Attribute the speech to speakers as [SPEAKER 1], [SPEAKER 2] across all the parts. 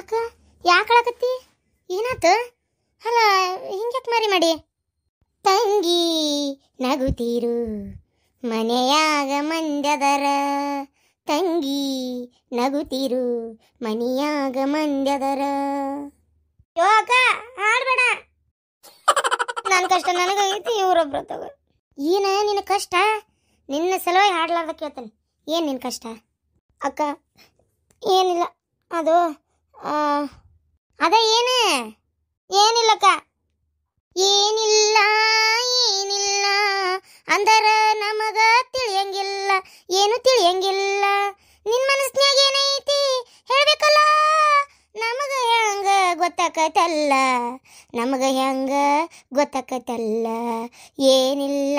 [SPEAKER 1] ಯಾಕ ಯಾಕಳಕತ್ತಿ ಏನಾತ ಅಲ್ಲ ಹಿಂಗ್ಯಾಕೆ ಮಾರಿ ಮಾಡಿ ತಂಗಿ ನಗುತ್ತೀರು ಮನೆಯಾಗ ಮಂದ್ಯದರ ತಂಗಿ ನಗುತ್ತೀರು ಮನೆಯಾಗ ಮಂದ್ಯದರ ಯೋಗ ಹಾಡ್ಬೇಡ ನನ್ನ ಕಷ್ಟ ನನಗಾಗೈತಿ ಇವ್ರೊಬ್ರು ತಗೋ ಏನ ನಿನ್ನ ಕಷ್ಟ ನಿನ್ನ ಸಲುವಾಗಿ ಹಾಡ್ಲಾರ್ದ ಕೇಳ್ತಾನೆ ಏನು ನಿನ್ನ ಕಷ್ಟ ಅಕ್ಕ ಏನಿಲ್ಲ ಅದು ಅದ ಏನು ಏನಿಲ್ಲಕ್ಕ ಏನಿಲ್ಲ ಏನಿಲ್ಲ ಅಂದರ ನಮಗ ತಿಳಿಯಂಗಿಲ್ಲ ಏನು ತಿಳಿಯಂಗಿಲ್ಲ ನಿನ್ನ ಮನಸ್ನ್ಯಾಗ ಏನೈತಿ ಹೇಳ್ಬೇಕಲ್ಲ ನಮಗ ಹೆಂಗ ಗೊತ್ತಾಕತ್ತಲ್ಲ ನಮಗ ಹೆಂಗ ಗೊತ್ತಾಕತ್ತಲ್ಲ ಏನಿಲ್ಲ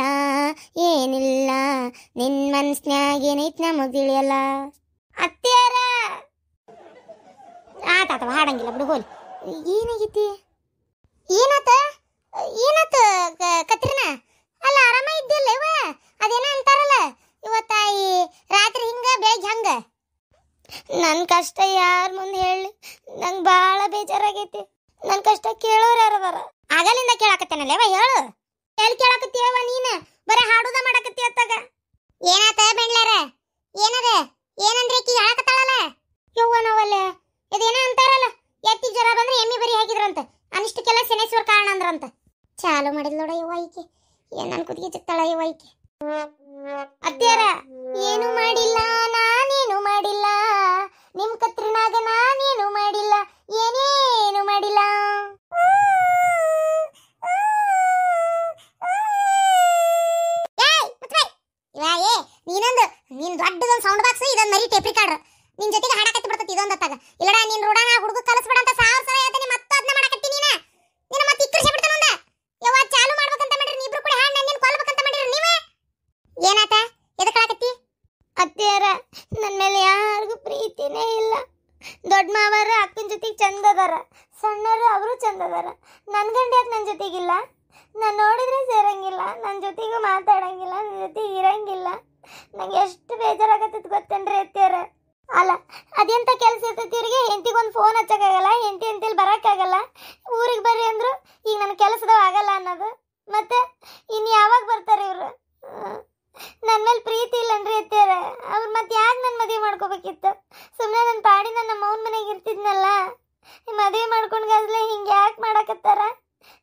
[SPEAKER 1] ಏನಿಲ್ಲ ನಿನ್ನ ಮನಸ್ನ್ಯಾಗ ಏನೈತಿ ನಮಗ ತಿಳಿಯಲ್ಲ ಅತ್ತೆಯರ ಆತಾತವ ಹಾಡಂಗಿಲ್ಲ ಬಿಡು ಹೋಲಿ ಏನಾಗೈತಿ ಏನಾತ ಏನಾತ ಕತ್ರಿನಾ ಅಲ್ಲ ಆರಾಮ ಇದ್ದಿಲ್ಲ ಇವ ಅದೇನ ಅಂತಾರಲ್ಲ ಇವತ್ತಾಯಿ ರಾತ್ರಿ ಹಿಂಗ ಬೆಳಗ್ಗೆ ಹಂಗ ನನ್ನ ಕಷ್ಟ ಯಾರ ಮುಂದೆ ಹೇಳಿ ನಂಗೆ ಭಾಳ ಬೇಜಾರಾಗೈತಿ ನನ್ನ ಕಷ್ಟ ಕೇಳೋರು ಯಾರದಾರ ಆಗಲಿಂದ ಕೇಳಾಕತ್ತೇನಲ್ಲೇವ ಹೇಳು ಎಲ್ಲಿ ಕೇಳಾಕತ್ತೀಯವ ನೀನು ಬರೀ ಹಾಡುದ ಮಾಡಾಕತ್ತಿ ಅತ್ತಾಗ ಏನಾತ ಬೆಂಡ್ಲಾರ ಏನದ ಏನಂದ್ರೆ ಈಕಿ ಹೇಳಾಕತ್ತಾಳಲ್ಲ ಯವ್ವ ನಾವಲ್ಲೇ ಇದೇನ ಅಂತಾರಲ್ಲ ಎತ್ತಿ ಜ್ವರ ಬಂದ್ರೆ ಎಮ್ಮಿ ಬರಿ ಹಾಕಿದ್ರಂತ ಅನಿಷ್ಟಕ್ಕೆಲ್ಲ ಶನೇಶ್ವರ ಕಾರಣ ಅಂದ್ರಂತ ಚಾಲು ಮಾಡಿದ್ ನೋಡ ಯವ್ವ ಈಕಿ ಏನ್ ನನ್ ಕುದಿಗೆ ಚಿಕ್ತಾಳ ಯವ್ವ ಈಕಿ ಅತ್ಯಾರ ಏನು ಮಾಡಿಲ್ಲ ನಾನೇನು ಮಾಡಿಲ್ಲ ನಿಮ್ ಕತ್ರಿನಾಗ ನಾನೇನು ಮಾಡಿಲ್ಲ ಏನೇನು ಮಾಡಿಲ್ಲ ನೀನೊಂದು ನೀನ್ ದೊಡ್ಡದೊಂದು ಸೌಂಡ್ ಬಾಕ್ಸ್ ಇದೊಂದು ಮರಿ ಟೇಪ್ ರಿಕಾರ್ಡರ್ ನಿನ್ ಜೊತೆಗೆ ಹಾಡಕತ್ತಿ ಬಿಡ್ತತಿ ಇದೊಂದು ಅತ್ತಾಗ ಇಲ್ಲಡ ನೀನ್ ರೂಢಾನ ಹುಡುಗ ಕಲಿಸ್ಬೇಡ ಅಂತ ಸಾವಿರ ಸಲ ಹೇಳ್ತೀನಿ ಮತ್ತೆ ಅದನ್ನ ಮಾಡಕತ್ತಿ ನಿನ್ನ ಮತ್ತೆ ಇಕ್ಕರಿಸಿ ಬಿಡ್ತಾನಂದ ಯವ್ವ ಚಾಲು ಮಾಡ್ಬೇಕಂತ ಮಾಡ್ರಿ ನೀಬ್ರು ಕೂಡ ಹಾಡ್ ನನ್ನ ಕೊಲ್ಬೇಕಂತ ಮಾಡಿರಿ ನೀವೇ ಏನಾತ ಎದಕ್ಕಾಗತ್ತಿ ಅತ್ತೆಯರ ನನ್ನ ಮೇಲೆ ಯಾರಿಗೂ ಪ್ರೀತಿನೇ ಇಲ್ಲ ದೊಡ್ಡ ಮಾವರ ಅಕ್ಕನ ಜೊತೆಗೆ ಚಂದ ಅದಾರ ಸಣ್ಣರು ಅವರು ಚಂದ ಅದಾರ ನನ್ನ ಗಂಡ ಯಾಕೆ ನನ್ನ ಜೊತೆಗಿಲ್ಲ ನಾನು ನೋಡಿದ್ರೆ ಸೇರಂಗಿಲ್ಲ ನನ್ನ ಜೊತೆಗೂ ಮಾತಾಡಂಗಿಲ್ಲ ನನ್ನ ಜೊತೆಗೆ ಇರಂಗಿಲ್ಲ ನಂಗೆ ಎಷ್ಟು ಬೇಜಾರಾಗತ್ತದ ಗೊತ್ತೇನ್ರಿ ಅತ್ತೆಯರ ಅಲ್ಲ ಅದೆಂತ ಕೆಲಸ ಇರ್ತೈತಿ ಇವ್ರಿಗೆ ಹೆಂಡತಿಗೊಂದು ಫೋನ್ ಹಚ್ಚಕ್ಕಾಗಲ್ಲ ಹೆಂಡತಿ ಅಂತೇಳಿ ಬರೋಕ್ಕಾಗಲ್ಲ ಊರಿಗೆ ಬರ್ರಿ ಅಂದ್ರು ಈಗ ನನ್ನ ಕೆಲಸದವ ಆಗಲ್ಲ ಅನ್ನೋದು ಮತ್ತೆ ಇನ್ನು ಯಾವಾಗ ಬರ್ತಾರೆ ಇವರು ನನ್ನ ಮೇಲೆ ಪ್ರೀತಿ ಇಲ್ಲನ್ರಿ ಅತ್ತೆಯರ ಅವ್ರು ಮತ್ತೆ ಯಾಕೆ ನನ್ನ ಮದುವೆ ಮಾಡ್ಕೋಬೇಕಿತ್ತು ಸುಮ್ಮನೆ ನನ್ನ ಪಾಡಿ ನನ್ನ ಮೌನ ಮನೆಗೆ ಇರ್ತಿದ್ನಲ್ಲ ಮದುವೆ ಮಾಡ್ಕೊಂಡು ಗazle ಹಿಂಗೆ ಯಾಕೆ ಮಾಡಕತ್ತಾರ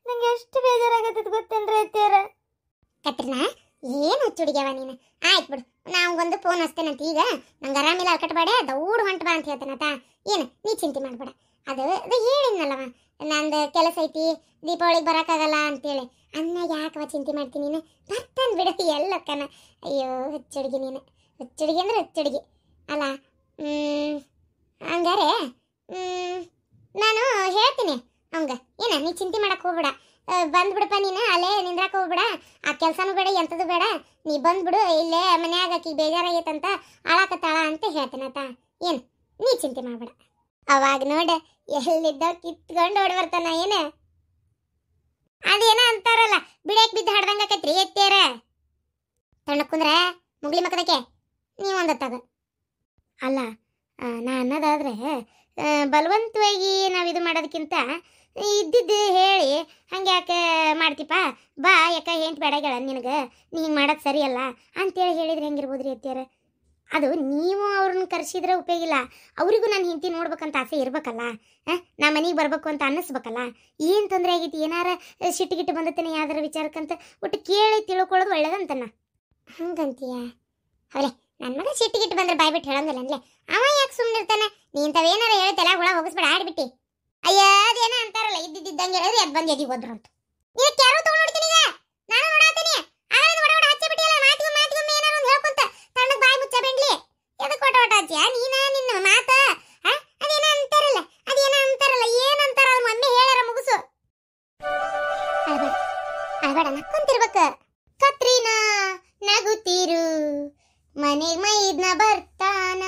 [SPEAKER 1] ನಂಗೆ ಎಷ್ಟು ಬೇಜಾರಾಗತ್ತದ ಗೊತ್ತೇನ್ರಿ ಅತ್ತೆಯರ ಕತ್ರಿನಾ ಏನು ಹುಚ್ಚುಡಿಗ್ಯಾವ ನೀನು ಆಯ್ತು ಬಿಡು ನಾವು ಒಂದು ಫೋನ್ ಹಚ್ತೇನಂತ ಈಗ ನಂಗೆ ಆರಾಮಿಲ್ಲ ಅಲ್ಕಟ್ಬೇಡ ದೌಡ್ ಹೊಂಟ ಬಾ ಅಂತ ಹೇಳ್ತೇನತ ಏನು ನೀ ಚಿಂತೆ ಮಾಡಬೇಡ ಅದು ಹೇಳಿದ್ನಲ್ಲವ ನಂದು ಕೆಲಸ ಐತಿ ದೀಪಾವಳಿಗೆ ಬರೋಕ್ಕಾಗಲ್ಲ ಅಂತೇಳಿ ಅನ್ನ ಯಾಕವ ಚಿಂತೆ ಮಾಡ್ತೀನಿ ನೀನು ಬರ್ತಾನೆ ಬಿಡು ಎಲ್ಲಕ್ಕನ ಅಯ್ಯೋ ಹುಚ್ಚುಡುಗಿ ನೀನು ಹುಚ್ಚುಡುಗಿ ಅಂದ್ರೆ ಹುಚ್ಚುಡುಗಿ ಅಲ್ಲ ಹಂಗಾರೆ ನಾನು ಹೇಳ್ತೀನಿ ಅವಂಗ ಏನ ನೀ ಚಿಂತೆ ಮಾಡಕ್ಕೆ ಹೋಗ್ಬೇಡ ಬಂದ್ಬಿಡಪ್ಪ ನೀನು ಅಲ್ಲೇ ನಿಂದ್ರಾಕ ಹೋಗ್ಬೇಡ ಆ ಕೆಲಸನೂ ಬೇಡ ಎಂಥದ್ದು ಬೇಡ ನೀ ಬಂದ್ಬಿಡು ಇಲ್ಲೇ ಮನ್ಯಾಗ ಆಕಿ ಬೇಜಾರಾಗೈತಂತ ಆಳಾಕತ್ತಾಳ ಅಂತ ಹೇಳ್ತೇನತ ಏನು ನೀ ಚಿಂತೆ ಮಾಡಬೇಡ ಅವಾಗ ನೋಡ ಎಲ್ಲಿದ್ದ ಕಿತ್ಕೊಂಡು ಓಡಿ ಬರ್ತಾನ ಏನು ಅದೇನ ಅಂತಾರಲ್ಲ ಬಿಡಕ್ ಬಿದ್ದು ಹಾಡ್ದಂಗ ಆಕೈತ್ರಿ ಎತ್ತೇರ ತಣ್ಣಕ್ಕುಂದ್ರೆ ಮುಗ್ಲಿ ಮಕ್ಕದಕ್ಕೆ ನೀವೊಂದತ್ತಾಗ ಅಲ್ಲ ನಾ ಅನ್ನೋದಾದ್ರೆ ಬಲವಂತವಾಗಿ ನಾವಿದು ಮಾಡೋದಕ್ಕಿಂತ ಇದ್ದಿದ್ದು ಹೇಳಿ ಹಂಗೆ ಯಾಕೆ ಮಾಡ್ತೀಪ ಬಾ ಯಾಕೆ ಹೆಂಟ್ ಬೇಡಗಳ ನಿನಗೆ ನೀ ಹಿಂಗೆ ಮಾಡೋದು ಸರಿಯಲ್ಲ ಅಂತೇಳಿ ಹೇಳಿದ್ರೆ ಹೆಂಗಿರ್ಬೋದ್ರಿ ಅತ್ಯಾರ ಅದು ನೀವು ಅವ್ರನ್ನ ಕರೆಸಿದ್ರೆ ಉಪಯೋಗಿಲ್ಲ ಅವರಿಗೂ ನಾನು ಹೆಂಡತಿ ನೋಡ್ಬೇಕಂತ ಆಸೆ ಇರ್ಬೇಕಲ್ಲ ನಾ ಮನೆಗೆ ಬರ್ಬೇಕು ಅಂತ ಅನ್ನಿಸ್ಬೇಕಲ್ಲ ಏನು ತೊಂದರೆ ಆಗೈತಿ ಏನಾರ ಸಿಟ್ಟಿಗಿಟ್ಟು ಬಂದತ್ತೇನೆ ಯಾವ್ದಾರ ವಿಚಾರಕ್ಕಂತ ಒಟ್ಟು ಕೇಳಿ ತಿಳ್ಕೊಳ್ಳೋದು ಒಳ್ಳೇದಂತನ ಹಂಗಂತೀಯ ಅವಲೇ ನನ್ನ ಮಗ ಸಿಟ್ಟಿಗಿಟ್ಟು ಬಂದ್ರೆ ಬಾಯ್ಬಿಟ್ಟು ಹೇಳಂಗಿಲ್ಲ ಅನ್ಲೆ ಅವ ಯಾಕೆ ಸುಮ್ಮನೆ ಇರ್ತಾನೆ ನೀ ಇಂಥವೇನಾರ ಹೇಳಿ ತಲೆ ಹುಳ ಹೋಗಿಸ್ಬೇಡ ಆಡ್ಬಿಟ್ಟು ಅಯ್ಯ ಅದೇನ ಅಂತಾರಲ್ಲ ಇದ್ದಿದ್ದಂಗೆ ಹೇಳಿದ್ರೆ ಅದು ಬಂದು ಎದಿಗೆ ಹೋದ್ರು ಅಂತ ಇದಕ್ಕೆ ಯಾರು ತಗೊಂಡು ನೋಡ್ತೀನಿ ಈಗ ನಾನು ನೋಡಾತೀನಿ ಆಗಲಿಂದ ಒಡ ಹಚ್ಚಿ ಬಿಟ್ಟಿಯಲ್ಲ ಮಾತಿಗೊಮ್ಮೆ ಏನಾರು ಒಂದು ಹೇಳ್ಕೊಂತ ತಣ್ಣಗೆ ಬಾಯಿ ಮುಚ್ಚ ಬೆಂಡ್ಲಿ ಎದಕ್ಕೆ ಒಟ ಹಚ್ಚಿಯ ನೀನ ನಿನ್ನ ಮಾತ ಅದೇನ ಅಂತಾರಲ್ಲ ಏನಂತಾರ ಅದು ಮೊನ್ನೆ ಹೇಳ್ಯಾರ ಮುಗಿಸು ಅಳ್ಬೇಡ ನಕ್ಕೊಂತಿರ್ಬೇಕ ಕತ್ರಿನಾ ನಗುತ್ತೀರು ಮನೆಗೆ ಮೈದ್ನ ಬರ್ತಾನ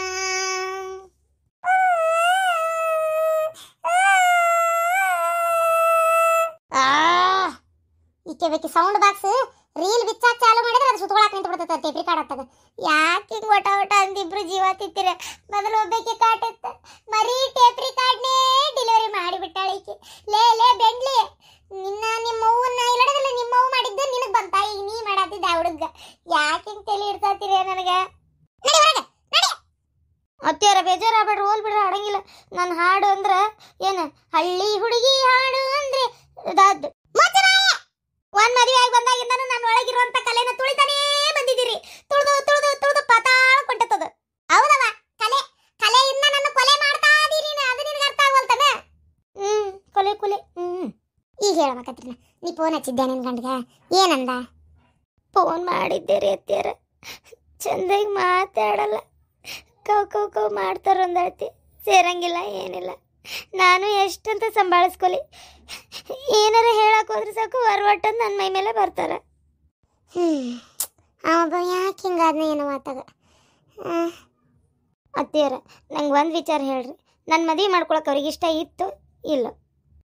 [SPEAKER 1] ಈಕೆ ಸೌಂಡ್ ಬಾಕ್ಸ್ ರೀಲ್ ಬಿಚ್ಚಾಕ್ ಚಾಲು ಮಾಡಿದ್ರೆ ಅದು ಸುತ್ತಗೊಳಕ್ ನಿಂತು ಬಿಡ್ತೈತೆ ಟೇಪ್ ರಿಕಾರ್ಡ್ ಆಗ್ತದೆ ಯಾಕೆ ಒಟ ಅಂದಿಬ್ರು ಜೀವ ತಿತ್ತಿರ ಮೊದಲು ಒಬ್ಬಕ್ಕೆ ಕಾಟತ್ತ ಮರಿ ಟೇಪ್ ರಿಕಾರ್ಡ್ನೇ
[SPEAKER 2] ಅತ್ಯಾರ ಬೇಜಾರಾಗ್ಬೇಡ್ರಿ, ಹೋಲ್ ಬಿಡ್ರಿ, ಹಾಡಂಗಿಲ್ಲ. ನಾನು ಹಾಡು ಅಂದ್ರೆ ಏನು, ಹಳ್ಳಿ ಹುಡುಗಿ ಹಾಡು ಅಂದ್ರೆ ಅದಾದ್ದು. ಒಂದ್ ಮದುವೆ ಆಗಿ ಬಂದಾಗಿಂದ ನಾನು ಒಳಗಿರುವಂತ ಕಲೆನ ತುಳಿತಾನೇ ಬಂದಿದ್ದೀರಿ. ತುಳಿದು ತುಳಿದು ತುಳಿದು ಪಾತಾಳ ಕೊಟ್ಟದ.
[SPEAKER 1] ಹೌದವ, ಕಲೆ ಕಲೆಯಿಂದ ನನ್ನ ಕೊಲೆ ಮಾಡ್ತಾ ಇದೀನಿ. ಅದು ನಿನಗೆ ಅರ್ಥ ಆಗವಲ್ತನ?
[SPEAKER 2] ಕೊಲೆ ಕೊಲೆ.
[SPEAKER 1] ಈಗ ಹೇಳ್ಬೇಕತ್ರಿ, ನೀ ಫೋನ್ ಹಚ್ಚಿದ್ದೆ ನಿನ್ ಗಂಡಗ, ಏನಂದ?
[SPEAKER 2] ಫೋನ್ ಮಾಡಿದ್ದೀರಿ ಅತ್ಯಾರ, ಚಂದಾಗಿ ಮಾತಾಡಲ್ಲ, ಕವ್ ಕವ್ ಕವ್ ಮಾಡ್ತಾರ ಒಂದಳತಿ, ಸೇರಂಗಿಲ್ಲ ಏನಿಲ್ಲ. ನಾನು ಎಷ್ಟಂತ ಸಂಭಾಳಿಸ್ಕೊಲಿ, ಏನಾರ ಹೇಳಕ್ ಹೋದ್ರೆ ಸಾಕು ಹೊರವಟ್ಟಂದು ನನ್ನ ಮೈ ಮೇಲೆ ಬರ್ತಾರ.
[SPEAKER 1] ಅವ ಯಾಕೆ ಹಿಂಗಾದ್ನ ಏನೋ ಮಾತಾಗ.
[SPEAKER 2] ಅತ್ಯಾರ, ನಂಗೆ ಒಂದು ವಿಚಾರ ಹೇಳ್ರಿ, ನನ್ನ ಮದುವೆ ಮಾಡ್ಕೊಳಕ್ಕೆ ಅವ್ರಿಗೆ ಇಷ್ಟ ಇತ್ತು ಇಲ್ಲ?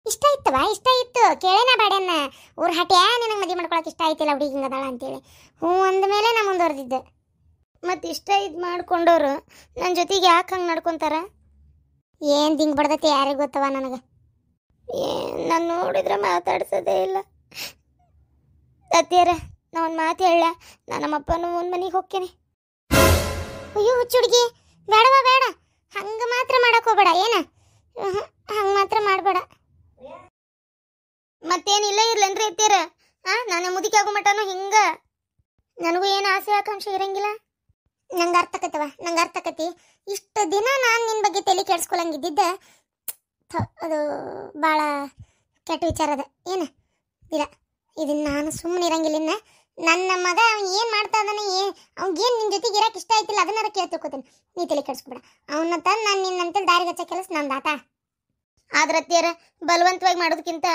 [SPEAKER 1] ಇಷ್ಟ ಇತ್ತವ, ಇಷ್ಟ ಇತ್ತು. ಕೇಳೇನ ಬೇಡನ್ನ ಊರ್ ಹಟ್ಯಾ ನಿನಗೆ ಮದುವೆ ಮಾಡ್ಕೊಳಕ್ಕೆ ಇಷ್ಟ ಆಯ್ತಿಲ್ಲ ಹುಡುಗಿ ಹಿಂಗದಾಳ ಅಂತೇಳಿ. ಹ್ಞೂ ಅಂದಮೇಲೆ ನಾ ಮುಂದುವರೆದಿದ್ದೆ.
[SPEAKER 2] ಮತ್ತು ಇಷ್ಟ ಇದು ಮಾಡ್ಕೊಂಡವ್ರು ನನ್ನ ಜೊತೆಗೆ ಯಾಕೆ ಹಂಗೆ ನಡ್ಕೊತಾರ?
[SPEAKER 1] ಏನು ದಿಂಗ್ ಬಡ್ದತಿ ಯಾರಿಗೆ ಗೊತ್ತವ ನನಗೆ.
[SPEAKER 2] ನಾನು ನೋಡಿದ್ರೆ ಮಾತಾಡ್ಸೋದೇ ಇಲ್ಲ. ಅತ್ಯಾರ, ನಾ ಒಂದು ಮಾತು ಹೇಳ, ನಾನು ನಮ್ಮಪ್ಪನೂ ಒಂದು ಮನೆಗೆ ಹೋಗ್ತೇನೆ.
[SPEAKER 1] ಅಯ್ಯೋ ಹುಚ್ಚುಡ್ಗಿ, ಬೇಡವಾ ಬೇಡ, ಹಂಗೆ ಮಾತ್ರ ಮಾಡಕ್ ಹೋಗ್ಬೇಡ. ಏನ ಹಂಗೆ ಮಾತ್ರ ಮಾಡಬೇಡ.
[SPEAKER 2] ಮತ್ತೇನಿಲ್ಲ ಇರ್ಲೇನ್ರಿ ಅತ್ಯಾರ? ನಾನು ಮುದುಕಿ ಆಗೋ ಮಟನು ಹಿಂಗೆ ನನಗೂ ಏನು ಆಸೆ ಆಕಾಂಕ್ಷೆ ಇರಂಗಿಲ್ಲ.
[SPEAKER 1] ನಂಗೆ ಅರ್ಥಕತ್ತವ, ನಂಗೆ ಅರ್ಥಕತಿ. ಇಷ್ಟು ದಿನ ನಾನು ನಿನ್ನ ಬಗ್ಗೆ ತಲೆ ಕೆಡ್ಸ್ಕೊಳಂಗಿದ್ದಿದ್ದೆ, ಅದು ಭಾಳ ಕೆಟ್ಟ ವಿಚಾರ ಅದ. ಏನು ಇಲ್ಲ, ಇದನ್ನ ನಾನು ಸುಮ್ಮನೆ ಇರಂಗಿಲ್ಲ. ಇನ್ನು ನನ್ನ ಮಗ ಏನು ಮಾಡ್ತಾ ಇದ್ದಾನೆ, ಅವ್ನಿಗೇನು ನಿನ್ನ ಜೊತೆಗೆ ಇರಕ್ಕೆ ಇಷ್ಟ ಆಯ್ತಿಲ್ಲ, ಅದನ್ನಾರ ಕೇಳಿ ತಿಳ್ಕೊತೀನಿ. ನೀ ತಲೆ ಕೆಡ್ಸ್ಕೊಬೇಡ. ಅವನ್ನ ತಂದು ನಾನು ನಿನ್ನಂತೇಳಿ ದಾರಿಗೆ ಹಚ್ಚೋ ಕೆಲಸ ನಂದು ಆತ.
[SPEAKER 2] ಆದ್ರೆ ಅತ್ಯಾರ, ಬಲವಂತವಾಗಿ ಮಾಡೋದಕ್ಕಿಂತ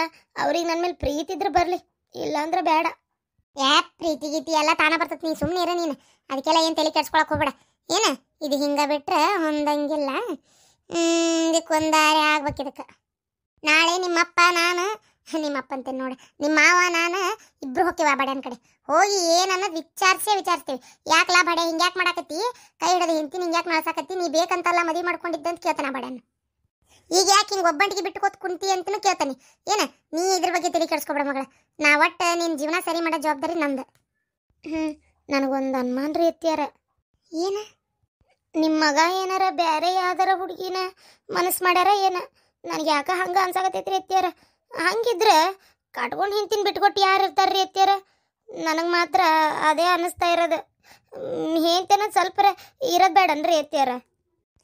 [SPEAKER 2] ಅವ್ರಿಗೆ ನನ್ನ ಮೇಲೆ ಪ್ರೀತಿ ಇದ್ರೆ ಬರಲಿ, ಇಲ್ಲ ಅಂದ್ರೆ ಬೇಡ.
[SPEAKER 1] ಪ್ರೀತಿ ಗೀತಿ ಎಲ್ಲ ತಾನ ಬರ್ತೈತಿ, ನೀ ಸುಮ್ಮನೆ ಇರ. ನೀನು ಅದಕ್ಕೆಲ್ಲ ಏನು ತಲೆ ಕೆಡ್ಸ್ಕೊಳಕ್ಕೆ ಹೋಗ್ಬೇಡ. ಏನು ಇದು ಹಿಂಗೆ ಬಿಟ್ರೆ ಹೊಂದಂಗಿಲ್ಲ. ಇದಕ್ಕೊಂದಾರೆ ಆಗ್ಬೇಕು. ಇದಕ್ಕೆ ನಾಳೆ ನಿಮ್ಮಪ್ಪ ನಾನು, ನಿಮ್ಮಪ್ಪ ಅಂತೇನೆ ನೋಡಿ, ನಿಮ್ಮ ಮಾವ ನಾನು ಇಬ್ರು ಹೋಗ್ತೀವಿ ಆ ಬಡ್ಯಾನ ಕಡೆ. ಹೋಗಿ ಏನನ್ನೋದು ವಿಚಾರಿಸ್ತೀವಿ. ಯಾಕೆ ಲಾ ಬಡೆ ಹಿಂಗ್ಯಾಕೆ ಮಾಡಾಕತ್ತಿ, ಕೈ ಹಿಡಿದು ಹಿಂತೀನಿ ಹಿಂಗ್ಯಾಕೆ ನಡ್ಸಾಕತ್ತಿ, ನೀ ಬೇಕಂತಲ್ಲ ಮದುವೆ ಮಾಡ್ಕೊಂಡಿದ್ದಂತ ಕೇಳ್ತಾನ ಬಡ್ಯಾನ. ಈಗ ಯಾಕೆ ಹಿಂಗೆ ಒಬ್ಬಂಟಿಗೆ ಬಿಟ್ಟು ಕೂತ್ ಕುಂತಿ ಅಂತಲೂ ಕೇಳ್ತಾನೆ. ಏನ ನೀ ಇದ್ರ ಬಗ್ಗೆ ತಲೆ ಕೆಡ್ಸ್ಕೊಬೇಡ ಮಗಳ. ನಾ ಒಟ್ಟು ನಿನ್ನ ಜೀವನ ಸರಿ ಮಾಡೋ ಜವಾಬ್ದಾರಿ ನಂದು.
[SPEAKER 2] ನನಗೊಂದು ಅನುಮಾನ ರೀ ಅತ್ಯಾರ.
[SPEAKER 1] ಏನ?
[SPEAKER 2] ನಿಮ್ಮ ಮಗ ಏನಾರ ಬೇರೆ ಯಾವ್ದಾರ ಹುಡುಗಿನ ಮನಸ್ಸು ಮಾಡ್ಯಾರ ಏನ? ನನಗೆ ಯಾಕೆ ಹಂಗೆ ಅನ್ಸಾಕತ್ತೈತ್ರಿ ಅತ್ಯಾರ. ಹಂಗಿದ್ರೆ ಕಟ್ಕೊಂಡು ಹಿಂತಿನ ಬಿಟ್ಕೊಟ್ಟು ಯಾರು ಇರ್ತಾರ್ರಿ ಅತ್ಯಾರ? ನನಗೆ ಮಾತ್ರ ಅದೇ ಅನ್ನಿಸ್ತಾ ಇರೋದು. ಹೇಂತೇನ ಸ್ವಲ್ಪ ಇರೋದು ಬೇಡನ್ರಿ ಅತ್ಯಾರ?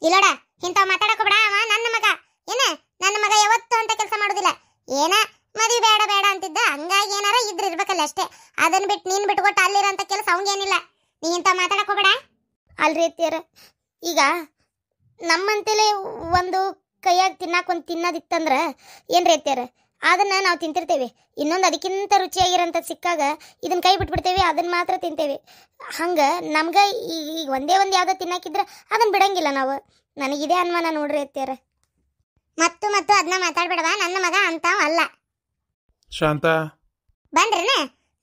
[SPEAKER 1] ಇಲ್ಲೋಡ, ಇಂಥವ್ ಮಾತಾಡಕೋಬೇಡ. ಅವ ನನ್ನ ಮಗ. ಏನ ನನ್ನ ಮಗ ಯಾವತ್ತೂ ಅಂತ ಕೆಲಸ ಮಾಡೋದಿಲ್ಲ. ಏನ ಮದುವೆ ಬೇಡ ಬೇಡ ಅಂತಿದ್ದ, ಹಂಗಾಗಿ ಏನಾರ ಇದ್ರೆ ಇರ್ಬೇಕಲ್ಲ ಅಷ್ಟೇ. ಅದನ್ನ ಬಿಟ್ಟು ನೀನು ಬಿಟ್ಕೊಟ್ಟು ಅಲ್ಲಿರೋಂಥ ಕೆಲಸ ಅವಂಗೇನಿಲ್ಲ. ನೀ ಇಂಥವ್ ಮಾತಾಡಕೋಬೇಡ.
[SPEAKER 2] ಅಲ್ರಿ ಅತ್ಯಾರ, ಈಗ ನಮ್ಮಂತಲೇ ಒಂದು ಕೈಯಾಗ ತಿನ್ನಾಕೊಂದು ತಿನ್ನೋದಿತ್ತಂದ್ರೆ ಏನ್ರಿ ಅತ್ಯಾರ, ಅದನ್ನು ನಾವು ತಿಂತಿರ್ತೇವೆ. ಇನ್ನೊಂದು ಅದಕ್ಕಿಂತ ರುಚಿಯಾಗಿರೋಂಥ ಸಿಕ್ಕಾಗ ಇದನ್ನ ಕೈ ಬಿಟ್ಬಿಡ್ತೇವೆ, ಅದನ್ನು ಮಾತ್ರ ತಿಂತೇವೆ. ಹಂಗೆ ನಮ್ಗೆ ಈಗ ಒಂದೇ ಒಂದು ಯಾವುದೋ ತಿನ್ನಕ್ಕಿದ್ರೆ ಅದನ್ನು ಬಿಡಂಗಿಲ್ಲ ನಾವು. ನನಗಿದೇ ಅನುಮಾನ ನೋಡ್ರಿ ಅತ್ಯಾರ.
[SPEAKER 1] ಮತ್ತು ಅದನ್ನ ಮಾತಾಡ್ಬೇಡವಾ. ನನ್ನ ಮಗ ಅಂತಾವ ಅಲ್ಲ.
[SPEAKER 3] ಶಾಂತ
[SPEAKER 1] ಬಂದ್ರೇನ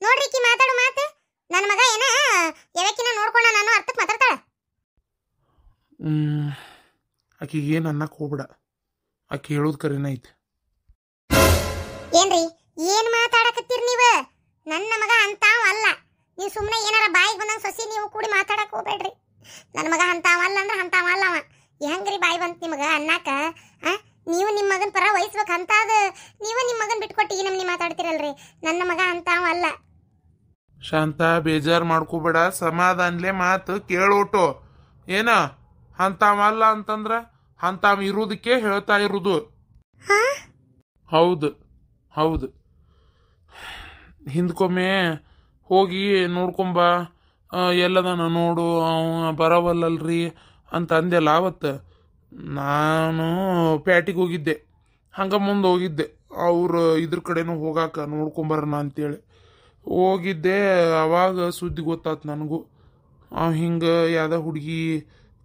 [SPEAKER 1] ನೋಡ್ರಿ ಕಿ ಮಾತಾಡು ಮಾತು. ನನ್ನ ಮಗ ಏನ ಯಾವಕ್ಕಿನ ನೋಡ್ಕೊಂಡ ನಾನು ಅರ್ಥಕ್ಕೆ ಮಾತಾಡ್ತಾಳ.
[SPEAKER 3] ಆಕಿಗೆ ಏನು ಅನ್ನಕ್ಕೆ ಹೋಗ್ಬೇಡ, ಆಕೆ ಹೇಳೋದು ಕರೆನ ಐತೆ.
[SPEAKER 1] ಏನ್ರಿ ಏನು ಮಾತಾಡಕತ್ತೀರಿ ನೀವು? ನನ್ನ ಮಗ ಅಂತಾವ ಅಲ್ಲ. ನೀವು ಸುಮ್ಮನೆ ಏನಾರ ಬಾಯಿಗೆ ಬಂದಂಗೆ ಸೊಸಿ ನೀವು ಕೂಡಿ ಮಾತಾಡಕ್ಕೆ ಹೋಗ್ಬೇಡ್ರಿ. ನನ್ನ ಮಗ ಅಂತಾವ ಅಲ್ಲ ಅಂದ್ರೆ ಅಂತಾವ ಅಲ್ಲ ಅವ. ಹೆಂಗ್ರಿ ಬಾಯಿ ಬಂತು ನಿಮಗೆ ಅನ್ನಕ? ನೀವು ನಿಮ್ಮ ಮಗನ ಪರ ವಹಿಸ್ಬೇಕು ಅಂತಾದ ನೀವು ನಿಮ್ಮ ಮಗನ ಬಿಟ್ಕೊಟ್ಟು ಈ ನಮ್ನಿ ಮಾತಾಡ್ತಿರಲ್ರಿ. ನನ್ನ ಮಗ ಅಂತಾವ ಅಲ್ಲ.
[SPEAKER 3] ಶಾಂತ, ಬೇಜಾರು ಮಾಡ್ಕೋಬೇಡ, ಸಮಾಧಾನಲೆ ಮಾತು ಕೇಳೋಟು. ಏನ ಅಂತಾವಲ್ಲ ಅಂತಂದ್ರ ಅಂತಾವ ಇರೋದಕ್ಕೆ ಹೇಳ್ತಾ ಇರೋದು. ಹೌದು ಹೌದು, ಹಿಂದ್ಕೊಮ್ಮೆ ಹೋಗಿ ನೋಡ್ಕೊಂಬ, ಎಲ್ಲದನ ನೋಡು, ಅವ ಬರವಲ್ಲಲ್ರಿ ಅಂತ ಅಂದೆಲ್ಲ. ಅವತ್ತು ನಾನು ಪ್ಯಾಟಿಗೆ ಹೋಗಿದ್ದೆ, ಹಂಗೆ ಮುಂದೆ ಹೋಗಿದ್ದೆ ಅವ್ರು ಇದ್ರ ಕಡೆನೂ ಹೋಗಾಕ ನೋಡ್ಕೊಂಬರೋಣ ಅಂತೇಳಿ ಹೋಗಿದ್ದೆ. ಅವಾಗ ಸುದ್ದಿ ಗೊತ್ತಾತು ನನಗೂ. ಹಿಂಗೆ ಯಾವ್ದ ಹುಡುಗಿ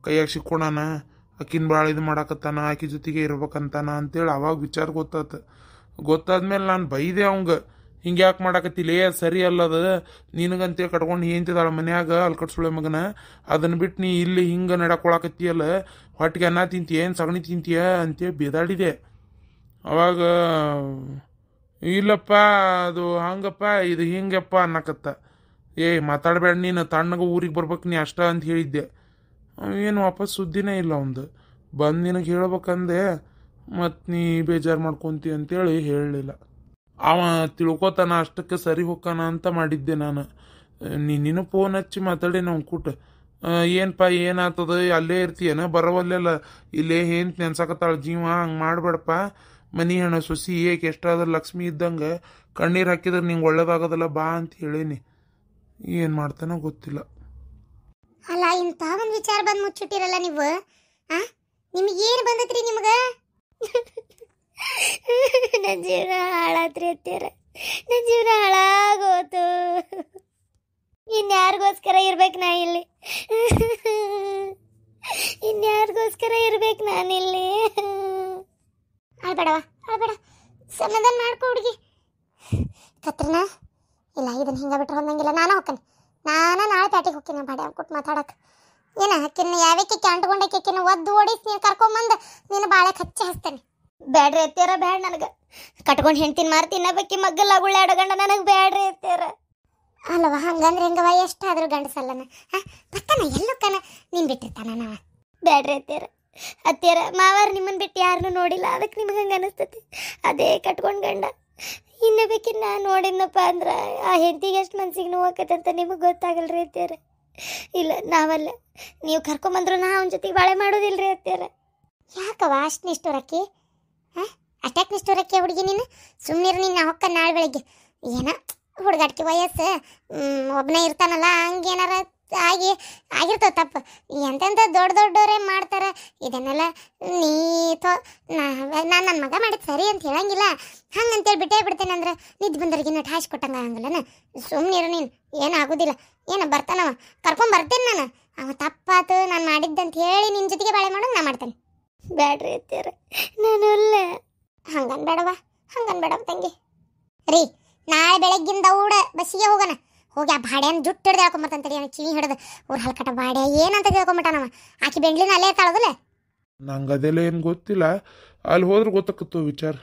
[SPEAKER 3] ಕೈಯಾಗ ಸಿಕ್ಕೋಣಾನ, ಆಕಿನ ಭಾಳ ಇದು ಮಾಡಾಕತ್ತಾನ, ಆಕಿ ಜೊತೆಗೆ ಇರ್ಬೇಕಂತಾನ ಅಂತೇಳಿ ಅವಾಗ ವಿಚಾರ ಗೊತ್ತಾತು. ಗೊತ್ತಾದ್ಮೇಲೆ ನಾನು ಬೈದೆ ಅವಂಗ, ಹಿಂಗೆ ಯಾಕೆ ಮಾಡಾಕತ್ತಿಲ್ಲ, ಸರಿ ಅಲ್ಲದ ನಿನಗಂತೇಳಿ ಕಟ್ಕೊಂಡು ಏಂತಿದ್ದಾಳ ಮನ್ಯಾಗ ಅಲ್ಲಿ ಕಟ್ಸುಳೆ ಮಗನ, ಅದನ್ನು ಬಿಟ್ಟು ನೀ ಇಲ್ಲಿ ಹಿಂಗೆ ನಡ್ಕೊಳಕತ್ತೀಯಲ್ಲ, ಹೊಟ್ಟಿಗೆ ಅನ್ನ ತಿಂತೀಯ ಏನು ಸಗಣಿ ತಿಂತೀಯ ಅಂತೇಳಿ ಬೇದಾಡಿದೆ. ಅವಾಗ ಇಲ್ಲಪ್ಪ ಅದು ಹಂಗಪ್ಪ ಇದು ಹಿಂಗಪ್ಪ ಅನ್ನಕತ್ತ. ಮಾತಾಡಬೇಡ ನೀನು, ತಣ್ಣಗೆ ಊರಿಗೆ ಬರ್ಬೇಕು ನೀ ಅಷ್ಟ ಅಂತ ಹೇಳಿದ್ದೆ. ಏನು ವಾಪಸ್ ಸುದ್ದಿನೇ ಇಲ್ಲ ಅವಂದು. ಬಂದು ನಿನಗೆ ಹೇಳ್ಬೇಕಂದೆ, ಮತ್ತು ನೀ ಬೇಜಾರು ಮಾಡ್ಕೊತಿ ಅಂತೇಳಿ ಹೇಳಲಿಲ್ಲ. ಅವ ತಿಳ್ಕೊತಾನ ಅಷ್ಟಕ್ಕೆ ಸರಿ ಹೋಗ್ತಾನ ಅಂತ ಮಾಡಿದ್ದೆ ನಾನು. ನೀನು ಫೋನ್ ಹಚ್ಚಿ ಮಾತಾಡಿ ನಾವು ಕೂಟ ಏನಪ್ಪ ಏನಾಗ್ತದ, ಅಲ್ಲೇ ಇರ್ತೀಯನ, ಬರೋವಲ್ಲೆಲ್ಲ ಇಲ್ಲೇ ಏನು ನೆನ್ಸಕತ್ತಾಳ ಜೀವ, ಹಂಗೆ ಮಾಡಬೇಡಪ್ಪ, ಮನಿ ಹೆಣ್ಣು ಸೊಸಿ ಏಕೆ ಎಷ್ಟಾದ್ರೆ ಲಕ್ಷ್ಮಿ ಇದ್ದಂಗೆ ಕಣ್ಣೀರು ಹಾಕಿದ್ರೆ ನಿಂಗೆ ಒಳ್ಳೇದಾಗೋದಲ್ಲ ಬಾ ಅಂತ ಹೇಳೀನಿ. ಏನು ಮಾಡ್ತಾನೋ ಗೊತ್ತಿಲ್ಲ.
[SPEAKER 1] ಅಲ್ಲ ಇಂಥ ಒಂದು ವಿಚಾರ ಬಂದು ಮುಚ್ಚಿಟ್ಟಿರಲ್ಲ ನೀವು. ನಿಮಗೇನು ಬಂದತ್ರಿ ನಿಮ್ಗೆ?
[SPEAKER 2] ನನ್ನ ಜೀವನ ಹಾಳಾತ್ರಿ ಅತ್ತೀರ, ನನ್ನ ಜೀವನ ಹಾಳಾಗೋತು. ಇನ್ಯಾರಿಗೋಸ್ಕರ ಇರ್ಬೇಕು ನಾ ಇಲ್ಲಿ? ಇನ್ಯಾರಿಗೋಸ್ಕರ ಇರ್ಬೇಕು ನಾನಿಲ್ಲಿ?
[SPEAKER 1] ಅಳ್ಬೇಡವ, ಅಳ್ಬೇಡ, ಸಮಾಧಾನ ಮಾಡ್ಕೊ ಹುಡುಗಿ. ಕತ್ರಿನಾ, ಇಲ್ಲ ಇದನ್ನ ಹಿಂಗೆ ಬಿಟ್ರೆ ಹೊಂದಂಗಿಲ್ಲ. ನಾನು ಹೋಗ್ತೀನಿ, ನಾನು ನಾಳೆ ಪ್ಯಾಟಿಗೆ ಹೋಗ್ತೀನಿ ಬಾಡಿ ಕೊಟ್ಟು ಮಾತಾಡಕ್ಕೆ. ಏನ ಹಾಕಿನ ಯಾವ್ಯಾಕೆ ಅಂಟ್ಕೊಂಡಾಕಿನ ಒದ್ದು ಓಡಿಸಿ ನೀನು ಕರ್ಕೊಂಬಂದು ನೀನು ಬಾಳೆ ಹಚ್ಚಿ ಹಚ್ತೇನೆ.
[SPEAKER 2] ಬ್ಯಾಡ್ರಿ ಅತ್ತೀರ, ಬ್ಯಾಡ್ ನನಗೆ. ಕಟ್ಕೊಂಡು ಹೆಣ್ತಿನ ಮಾರು ತಿನ್ನಬೇಕಿ ಮಗ್ಗಲ್ಲ ಗುಳ್ಳಾಡ ಗಂಡ ನನಗೆ ಬ್ಯಾಡ್ರಿ ಅತ್ತೀರ.
[SPEAKER 1] ಅಲ್ಲವ ಹಂಗಂದ್ರೆ ಹೆಂಗವ, ಎಷ್ಟಾದರೂ ಗಂಡಸಲ್ಲನ ಬರ್ತಾನ ಎಲ್ಲಕ್ಕನ ನೀನು ಬಿಟ್ಟಿರ್ತಾನ ನಾವ.
[SPEAKER 2] ಬ್ಯಾಡ್ರಿ ಅತ್ತೀರ, ಅತ್ತೀರ ಮಾವಾರ ನಿಮ್ಮನ್ನು ಬಿಟ್ಟು ಯಾರನ್ನೂ ನೋಡಿಲ್ಲ, ಅದಕ್ಕೆ ನಿಮ್ಗೆ ಹಂಗೆ ಅನಿಸ್ತತಿ. ಅದೇ ಕಟ್ಕೊಂಡು ಗಂಡ ಇನ್ನು ಬೇಕಿನ್ನ ನೋಡಿದ್ನಪ್ಪ ಅಂದ್ರೆ ಆ ಹೆಂಡತಿಗೆ ಎಷ್ಟು ಮನ್ಸಿಗೆ ನೋವಾಕತ್ತಂತ ನಿಮಗೆ ಗೊತ್ತಾಗಲ್ರಿ ಅತ್ತೀರ. ಇಲ್ಲ ನಾವಲ್ಲ, ನೀವು ಕರ್ಕೊಂಬಂದ್ರು ನಾ ಅವನ ಜೊತೆಗೆ ಬಾಳೆ ಮಾಡೋದಿಲ್ರಿ ಅತ್ತೀರ.
[SPEAKER 1] ಯಾಕವ ಅಷ್ಟು ನಿಷ್ಠುರಕ್ಕಿ? ಅಷ್ಟಾಕ್ ನಿಷ್ಠುರಕ್ಕಿ ಹುಡುಗಿ ನೀನು? ಸುಮ್ಮನಿರು ನಿನ್ನ ಹೊಕ್ಕ ನಾಳೆ ಬೆಳಗ್ಗೆ. ಏನ ಹುಡುಗಾಟಿಕೆ ವಯಸ್ಸು, ಒಬ್ಬನೇ ಇರ್ತಾನಲ್ಲ, ಹಂಗೇನಾರ ಆಗಿರ್ತಾವ ತಪ್ಪು. ಎಂತೆಂಥ ದೊಡ್ಡವರೇ ಮಾಡ್ತಾರೆ ಇದನ್ನೆಲ್ಲ. ನಾನು ನನ್ನ ಮಗ ಮಾಡಿದ್ದು ಸರಿ ಅಂತ ಹೇಳಂಗಿಲ್ಲ. ಹಂಗಂತೇಳಿ ಬಿಟ್ಟೇ ಬಿಡ್ತೇನೆ ಅಂದ್ರೆ ನಿದ್ದು ಬಂದವ್ರಿಗೆ ನಟ್ಟು ಹಾಸಿ ಕೊಟ್ಟಂಗೆ ಆಗಂಗಿಲ್ಲನ. ಸುಮ್ಮನಿರು ನೀನು, ಏನಾಗೋದಿಲ್ಲ. ಬರ್ತಾನವ, ಕರ್ಕೊಂಬರ್ತೇನೆ ನಾನು. ಅವ ತಪ್ಪಾತು ನಾನು ಮಾಡಿದ್ದಂತ ಹೇಳಿ ನಿನ್ನ ಜೊತೆಗೆ ಬಾಳೆ ಮಾಡೋದು ನಾ ಮಾಡ್ತೇನೆ.
[SPEAKER 2] ಬ್ಯಾಡ್ರಿ ಅತ್ತೀರ, ನಾನು ಅಲ್ಲ.
[SPEAKER 1] ಹಂಗನ್ಬೇಡವ, ಹಂಗನ್ಬೇಡವ ತಂಗಿ. ರೀ, ನಾಳೆ ಬೆಳಗ್ಗಿಂದ ಊಡ ಬಸ್ಸಿಗೆ ಹೋಗೋಣ. ಹೋಗಿ ಆ ಬಾಡ್ಯಾನ ಜುಟ್ಟು ಹಿಡ್ದು ಹೇಳ್ಕೊಂಬರ್ತಂತಡಿ, ಅವನು ಕಿವಿ ಹಿಡ್ದು ಊರು ಹಲ್ಕಟ ಬಾಡ್ಯ ಏನಂತ ಕೇಳ್ಕೊಂಬಿಟ್ಟಾನವ. ಆಕಿ ಬೆಂಡ್ಲಿನ ಅಲ್ಲೇ ಇರ್ತಾಳದಲ್ಲ.
[SPEAKER 3] ನಂಗೆ ಅದೆಲ್ಲ ಏನು ಗೊತ್ತಿಲ್ಲ, ಅಲ್ಲಿ ಹೋದ್ರೆ ಗೊತ್ತಾಕತ್ತು ವಿಚಾರ.